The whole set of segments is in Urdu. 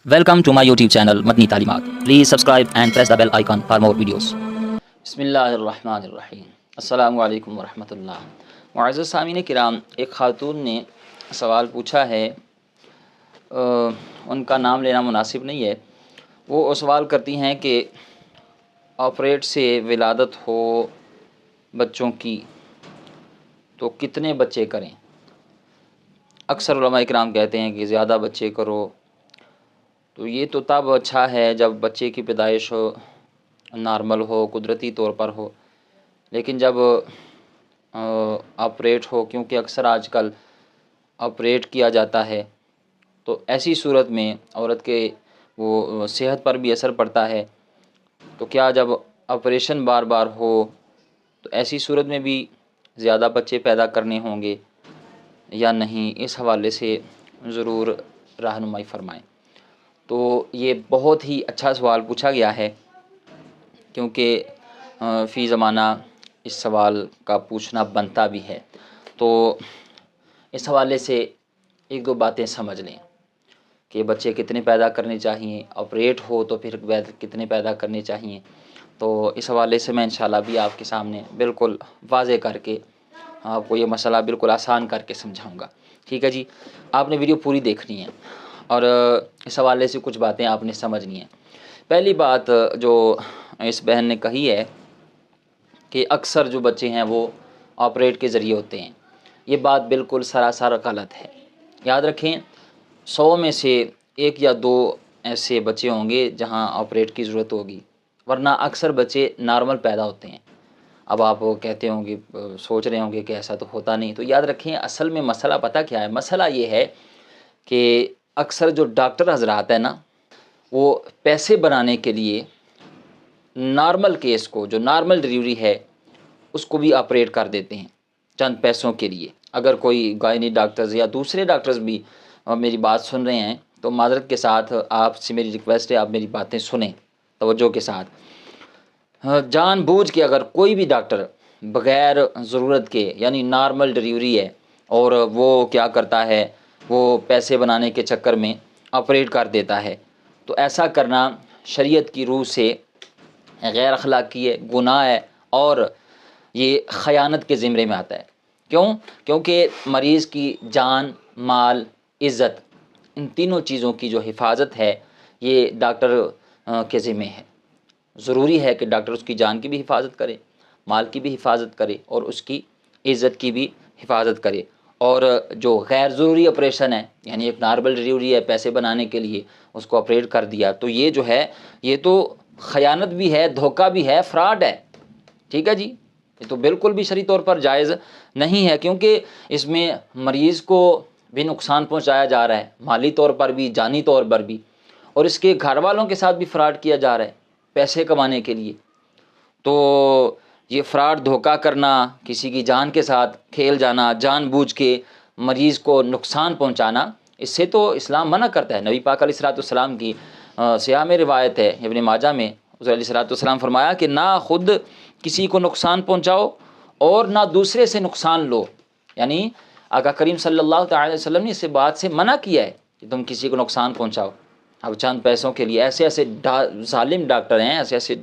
Welcome to my YouTube channel Matni Talimat. Please subscribe and press the bell icon for more videos. Bismillahirrahmanirrahim. Assalamu alaikum warahmatullah. معزز سامعین کرام، ایک خاتون نے سوال پوچھا ہے، ان کا نام لینا مناسب نہیں ہے۔ وہ سوال کرتی ہیں کہ آپریٹ سے ولادت ہو بچوں کی تو کتنے بچے کریں؟ اکثر علماء کرام کہتے ہیں کہ زیادہ بچے کرو، تو یہ تو تب اچھا ہے جب بچے کی پیدائش نارمل ہو، قدرتی طور پر ہو، لیکن جب آپریٹ ہو، کیونکہ اکثر آج کل آپریٹ کیا جاتا ہے، تو ایسی صورت میں عورت کے وہ صحت پر بھی اثر پڑتا ہے۔ تو کیا جب آپریشن بار بار ہو تو ایسی صورت میں بھی زیادہ بچے پیدا کرنے ہوں گے یا نہیں؟ اس حوالے سے ضرور رہنمائی فرمائیں۔ تو یہ بہت ہی اچھا سوال پوچھا گیا ہے، کیونکہ فی زمانہ اس سوال کا پوچھنا بنتا بھی ہے۔ تو اس حوالے سے ایک دو باتیں سمجھ لیں کہ بچے کتنے پیدا کرنے چاہیے، آپریٹ ہو تو پھر کتنے پیدا کرنے چاہیے۔ تو اس حوالے سے میں انشاءاللہ بھی آپ کے سامنے بالکل واضح کر کے آپ کو یہ مسئلہ بالکل آسان کر کے سمجھاؤں گا۔ ٹھیک ہے جی، آپ نے ویڈیو پوری دیکھنی ہے اور اس حوالے سے کچھ باتیں آپ نے سمجھنی ہیں۔ پہلی بات جو اس بہن نے کہی ہے کہ اکثر جو بچے ہیں وہ آپریٹ کے ذریعے ہوتے ہیں، یہ بات بالکل سراسر غلط ہے۔ یاد رکھیں، 100 میں سے 1 یا 2 ایسے بچے ہوں گے جہاں آپریٹ کی ضرورت ہوگی، ورنہ اکثر بچے نارمل پیدا ہوتے ہیں۔ اب آپ کہتے ہوں گے، سوچ رہے ہوں گے کہ ایسا تو ہوتا نہیں، تو یاد رکھیں اصل میں مسئلہ پتہ کیا ہے؟ مسئلہ یہ ہے کہ اکثر جو ڈاکٹر حضرات ہیں نا، وہ پیسے بنانے کے لیے نارمل کیس کو، جو نارمل ڈلیوری ہے، اس کو بھی آپریٹ کر دیتے ہیں چند پیسوں کے لیے۔ اگر کوئی گائنی ڈاکٹرز یا دوسرے ڈاکٹرز بھی میری بات سن رہے ہیں تو معذرت کے ساتھ آپ سے میری ریکویسٹ ہے، آپ میری باتیں سنیں توجہ کے ساتھ۔ جان بوجھ کے اگر کوئی بھی ڈاکٹر بغیر ضرورت کے، یعنی نارمل ڈلیوری ہے اور وہ کیا کرتا ہے، وہ پیسے بنانے کے چکر میں آپریٹ کر دیتا ہے، تو ایسا کرنا شریعت کی روح سے غیر اخلاقی ہے، گناہ ہے، اور یہ خیانت کے زمرے میں آتا ہے۔ کیوں؟ کیونکہ مریض کی جان، مال، عزت، ان تینوں چیزوں کی جو حفاظت ہے یہ ڈاکٹر کے ذمہ ہے۔ ضروری ہے کہ ڈاکٹر اس کی جان کی بھی حفاظت کرے، مال کی بھی حفاظت کرے اور اس کی عزت کی بھی حفاظت کرے۔ اور جو غیر ضروری آپریشن ہے، یعنی ایک نارمل ڈلیوری ہے پیسے بنانے کے لیے، اس کو آپریٹ کر دیا، تو یہ جو ہے یہ تو خیانت بھی ہے، دھوکہ بھی ہے، فراڈ ہے۔ ٹھیک ہے جی، یہ تو بالکل بھی شرعی طور پر جائز نہیں ہے، کیونکہ اس میں مریض کو بھی نقصان پہنچایا جا رہا ہے، مالی طور پر بھی، جانی طور پر بھی، اور اس کے گھر والوں کے ساتھ بھی فراڈ کیا جا رہا ہے پیسے کمانے کے لیے۔ تو یہ فراڈ، دھوکہ کرنا، کسی کی جان کے ساتھ کھیل جانا، جان بوجھ کے مریض کو نقصان پہنچانا، اس سے تو اسلام منع کرتا ہے۔ نبی پاک علیہ السلام کی صحیح میں روایت ہے ابن ماجہ میں، حضور علیہ السلام فرمایا کہ نہ خود کسی کو نقصان پہنچاؤ اور نہ دوسرے سے نقصان لو۔ یعنی آقا کریم صلی اللہ تعالی وسلم نے اس بات سے منع کیا ہے کہ تم کسی کو نقصان پہنچاؤ۔ اب چند پیسوں کے لیے ایسے ایسے ظالم ڈاکٹر ہیں، ایسے ایسے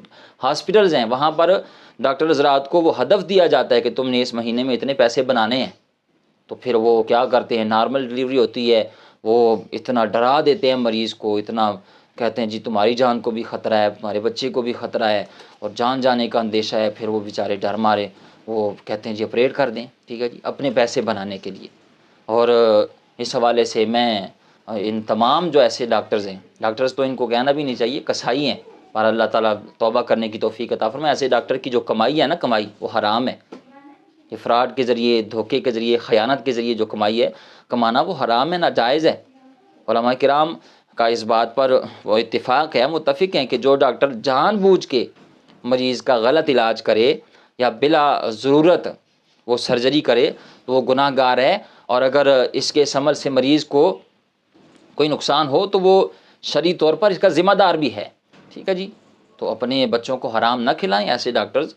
ہاسپٹلز ہیں، وہاں پر ڈاکٹر حضرات کو وہ ہدف دیا جاتا ہے کہ تم نے اس مہینے میں اتنے پیسے بنانے ہیں، تو پھر وہ کیا کرتے ہیں، نارمل ڈلیوری ہوتی ہے، وہ اتنا ڈرا دیتے ہیں مریض کو، اتنا کہتے ہیں جی تمہاری جان کو بھی خطرہ ہے، تمہارے بچے کو بھی خطرہ ہے، اور جان جانے کا اندیشہ ہے، پھر وہ بیچارے ڈر مارے وہ کہتے ہیں جی آپریٹ کر دیں۔ ٹھیک ہے جی، اپنے پیسے بنانے کے لیے۔ اور اس حوالے سے میں ان تمام جو ایسے ڈاکٹرز تو ان کو کہنا بھی نہیں چاہیے، کسائی ہیں، پر اللہ تعالیٰ توبہ کرنے کی توفیق عطا فرمائے۔ ایسے ڈاکٹر کی جو کمائی ہے نا، کمائی وہ حرام ہے۔ یہ فراڈ کے ذریعے، دھوکے کے ذریعے، خیانت کے ذریعے جو کمائی ہے، کمانا وہ حرام ہے، ناجائز ہے۔ علماء کرام کا اس بات پر وہ اتفاق ہے، متفق ہیں کہ جو ڈاکٹر جان بوجھ کے مریض کا غلط علاج کرے یا بلا ضرورت وہ سرجری کرے تو وہ گناہ گار ہے، اور اگر اس کے عمل سے مریض کو کوئی نقصان ہو تو وہ شرعی طور پر اس کا ذمہ دار بھی ہے۔ ٹھیک ہے جی، تو اپنے بچوں کو حرام نہ کھلائیں ایسے ڈاکٹرز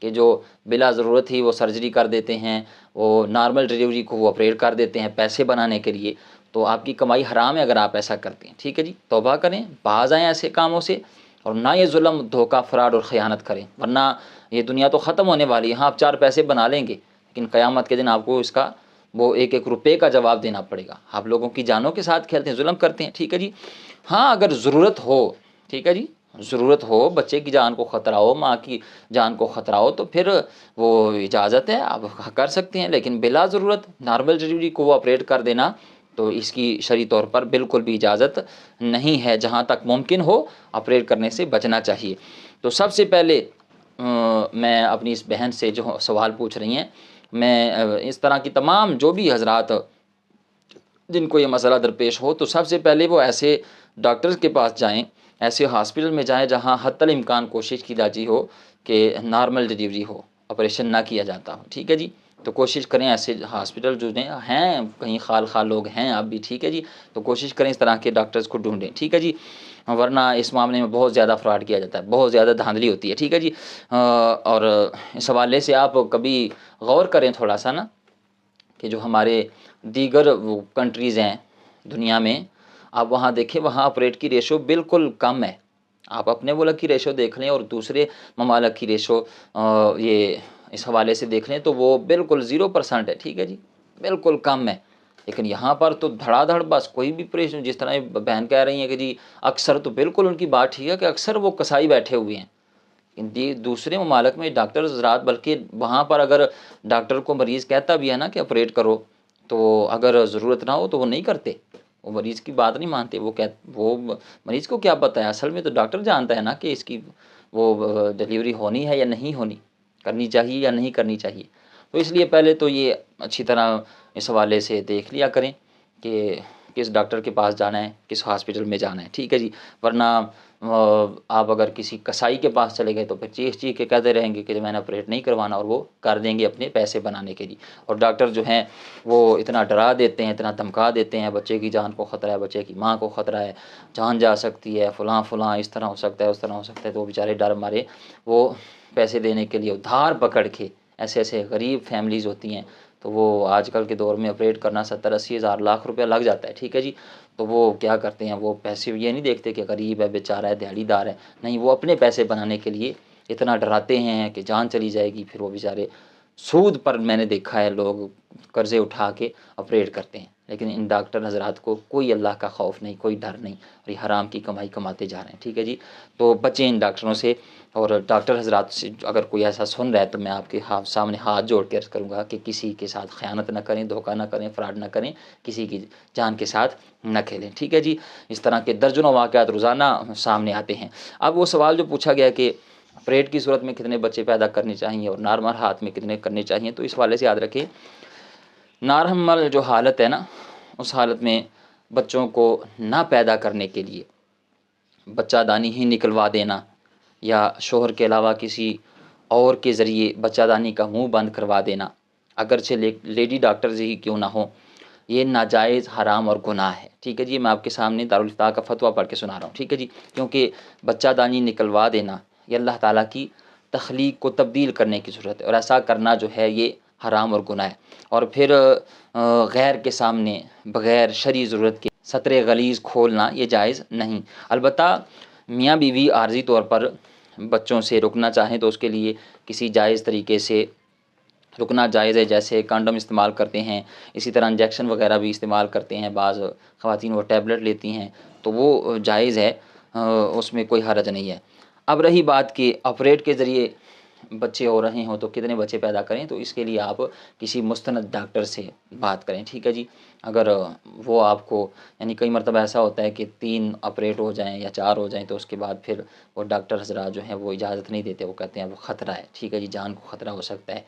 کہ جو بلا ضرورت ہی وہ سرجری کر دیتے ہیں، وہ نارمل ڈلیوری کو وہ آپریٹ کر دیتے ہیں پیسے بنانے کے لیے۔ تو آپ کی کمائی حرام ہے اگر آپ ایسا کرتے ہیں، ٹھیک ہے جی، توبہ کریں، باز آئیں ایسے کاموں سے، اور نہ یہ ظلم، دھوکہ، فراڈ اور خیانت کریں، ورنہ یہ دنیا تو ختم ہونے والی ہے، ہاں آپ 4 پیسے بنا لیں گے لیکن قیامت کے دن آپ کو اس کا وہ 1 1 روپے کا جواب دینا پڑے گا۔ آپ لوگوں کی جانوں کے ساتھ کھیلتے ہیں، ظلم کرتے ہیں، ٹھیک ہے جی۔ ہاں اگر ضرورت ہو، ٹھیک ہے جی، ضرورت ہو، بچے کی جان کو خطرہ ہو، ماں کی جان کو خطرہ ہو، تو پھر وہ اجازت ہے، آپ کر سکتے ہیں، لیکن بلا ضرورت نارمل ڈلیوری کو وہ آپریٹ کر دینا تو اس کی شرعی طور پر بالکل بھی اجازت نہیں ہے۔ جہاں تک ممکن ہو آپریٹ کرنے سے بچنا چاہیے۔ تو سب سے پہلے میں اپنی اس بہن سے جو سوال پوچھ رہی ہیں، میں اس طرح کی تمام جو بھی حضرات جن کو یہ مسئلہ درپیش ہو، تو سب سے پہلے وہ ایسے ڈاکٹرز کے پاس جائیں، ایسے ہاسپٹل میں جائیں جہاں حتی الامکان کوشش کی جاتی ہو کہ نارمل ڈلیوری ہو، آپریشن نہ کیا جاتا ہو، ٹھیک ہے جی۔ تو کوشش کریں ایسے ہاسپٹل جو ہیں کہیں خال خال لوگ ہیں اب بھی، ٹھیک ہے جی، تو کوشش کریں اس طرح کے ڈاکٹرز کو ڈھونڈیں، ٹھیک ہے جی، ورنہ اس معاملے میں بہت زیادہ فراڈ کیا جاتا ہے، بہت زیادہ دھاندلی ہوتی ہے، ٹھیک ہے جی۔ اور اس حوالے سے آپ کبھی غور کریں تھوڑا سا نا، کہ جو ہمارے دیگر وہ کنٹریز ہیں دنیا میں، آپ وہاں دیکھیں، وہاں آپریٹ کی ریشو بالکل کم ہے۔ آپ اپنے ملک کی ریشو دیکھ لیں اور دوسرے ممالک کی ریشو یہ اس حوالے سے دیکھ لیں تو وہ بالکل 0% ہے، ٹھیک ہے جی، بالکل کم ہے۔ لیکن یہاں پر تو دھڑا دھڑ بس کوئی بھی پریشن، جس طرح بہن کہہ رہی ہیں کہ جی اکثر، تو بالکل ان کی بات ٹھیک ہے کہ اکثر وہ کسائی بیٹھے ہوئے ہیں دوسرے ممالک میں ڈاکٹر حضرات، بلکہ وہاں پر اگر ڈاکٹر کو مریض کہتا بھی ہے نا کہ آپریٹ کرو، تو اگر ضرورت نہ ہو تو وہ نہیں کرتے، وہ مریض کی بات نہیں مانتے، وہ مریض کو کیا پتہ ہے، اصل میں تو ڈاکٹر جانتا ہے نا کہ اس کی وہ ڈلیوری ہونی ہے یا نہیں ہونی، کرنی چاہیے یا نہیں کرنی چاہیے۔ تو اس لیے پہلے تو یہ اچھی طرح اس حوالے سے دیکھ لیا کریں کہ کس ڈاکٹر کے پاس جانا ہے، کس ہاسپٹل میں جانا ہے، ٹھیک ہے جی، ورنہ آپ اگر کسی کسائی کے پاس چلے گئے تو پھر چیخ چیخ کے کہتے رہیں گے کہ میں نے آپریٹ نہیں کروانا، اور وہ کر دیں گے اپنے پیسے بنانے کے لیے۔ اور ڈاکٹر جو ہیں وہ اتنا ڈرا دیتے ہیں، اتنا دھمکا دیتے ہیں، بچے کی جان کو خطرہ ہے، بچے کی ماں کو خطرہ ہے، جان جا سکتی ہے، فلاں فلاں اس طرح ہو سکتا ہے، اس طرح ہو سکتا ہے، تو وہ بیچارے ڈر مارے وہ پیسے دینے کے لیے ادھار پکڑ کے، ایسے ایسے غریب فیملیز ہوتی ہیں، تو وہ آج کل کے دور میں آپریٹ کرنا 70 80 ہزار لاکھ روپیہ لگ جاتا ہے، ٹھیک ہے جی۔ تو وہ کیا کرتے ہیں، وہ پیسے یہ نہیں دیکھتے کہ غریب ہے، بیچارہ ہے، دیہڑی دار ہے، نہیں، وہ اپنے پیسے بنانے کے لیے اتنا ڈراتے ہیں کہ جان چلی جائے گی، پھر وہ بیچارے سود پر، میں نے دیکھا ہے لوگ قرضے اٹھا کے آپریٹ کرتے ہیں، لیکن ان ڈاکٹر حضرات کو کوئی اللہ کا خوف نہیں، کوئی ڈر نہیں، اور یہ حرام کی کمائی کماتے جا رہے ہیں، ٹھیک ہے جی۔ تو بچیں ان ڈاکٹروں سے، اور ڈاکٹر حضرات سے اگر کوئی ایسا سن رہا ہے تو میں آپ کے سامنے ہاتھ جوڑ کے عرض کروں گا کہ کسی کے ساتھ خیانت نہ کریں، دھوکہ نہ کریں، فراڈ نہ کریں، کسی کی جان کے ساتھ نہ کھیلیں، ٹھیک ہے جی۔ اس طرح کے درجنوں واقعات روزانہ سامنے آتے ہیں۔ اب وہ سوال جو پوچھا گیا کہ آپریٹ کی صورت میں کتنے بچے پیدا کرنے چاہیے اور نارمل ہاتھ میں کتنے کرنے چاہیے، تو اس حوالے سے یاد رکھیں، نارمل جو حالت ہے نا، اس حالت میں بچوں کو نہ پیدا کرنے کے لیے بچہ دانی ہی نکلوا دینا، یا شوہر کے علاوہ کسی اور کے ذریعے بچہ دانی کا منہ بند کروا دینا، اگرچہ لیڈی ڈاکٹرز ہی کیوں نہ ہوں، یہ ناجائز، حرام اور گناہ ہے، ٹھیک ہے جی۔ میں آپ کے سامنے دارالفتاء کا فتویٰ پڑھ کے سنا رہا ہوں، ٹھیک ہے جی، کیونکہ بچہ دانی نکلوا دینا یہ اللہ تعالیٰ کی تخلیق کو تبدیل کرنے کی صورت ہے، اور ایسا کرنا جو ہے یہ حرام اور گناہ ہے۔ اور پھر غیر کے سامنے بغیر شرعی ضرورت کے ستر غلیظ کھولنا یہ جائز نہیں۔ البتہ میاں بیوی عارضی طور پر بچوں سے رکنا چاہیں تو اس کے لیے کسی جائز طریقے سے رکنا جائز ہے، جیسے کانڈم استعمال کرتے ہیں، اسی طرح انجیکشن وغیرہ بھی استعمال کرتے ہیں، بعض خواتین وہ ٹیبلٹ لیتی ہیں، تو وہ جائز ہے، اس میں کوئی حرج نہیں ہے۔ اب رہی بات کہ آپریٹ کے ذریعے بچے ہو رہے ہوں تو کتنے بچے پیدا کریں، تو اس کے لیے آپ کسی مستند ڈاکٹر سے بات کریں، ٹھیک ہے جی۔ اگر وہ آپ کو، یعنی کئی مرتبہ ایسا ہوتا ہے کہ 3 آپریٹ ہو جائیں یا 4 ہو جائیں، تو اس کے بعد پھر وہ ڈاکٹر حضرات جو ہیں وہ اجازت نہیں دیتے، وہ کہتے ہیں وہ خطرہ ہے، ٹھیک ہے جی، جان کو خطرہ ہو سکتا ہے۔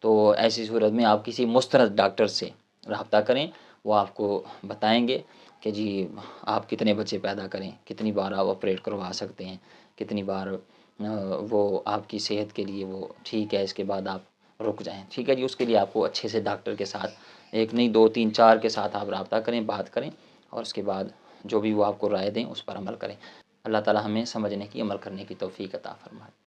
تو ایسی صورت میں آپ کسی مستند ڈاکٹر سے رابطہ کریں، وہ آپ کو بتائیں گے کہ جی آپ کتنے بچے پیدا کریں، کتنی بار آپ آپریٹ کروا سکتے ہیں، کتنی بار وہ آپ کی صحت کے لیے وہ ٹھیک ہے، اس کے بعد آپ رک جائیں، ٹھیک ہے جی۔ اس کے لیے آپ کو اچھے سے ڈاکٹر کے ساتھ، ایک نہیں 2 3 4 کے ساتھ آپ رابطہ کریں، بات کریں، اور اس کے بعد جو بھی وہ آپ کو رائے دیں اس پر عمل کریں۔ اللہ تعالی ہمیں سمجھنے کی، عمل کرنے کی توفیق عطا فرمائے۔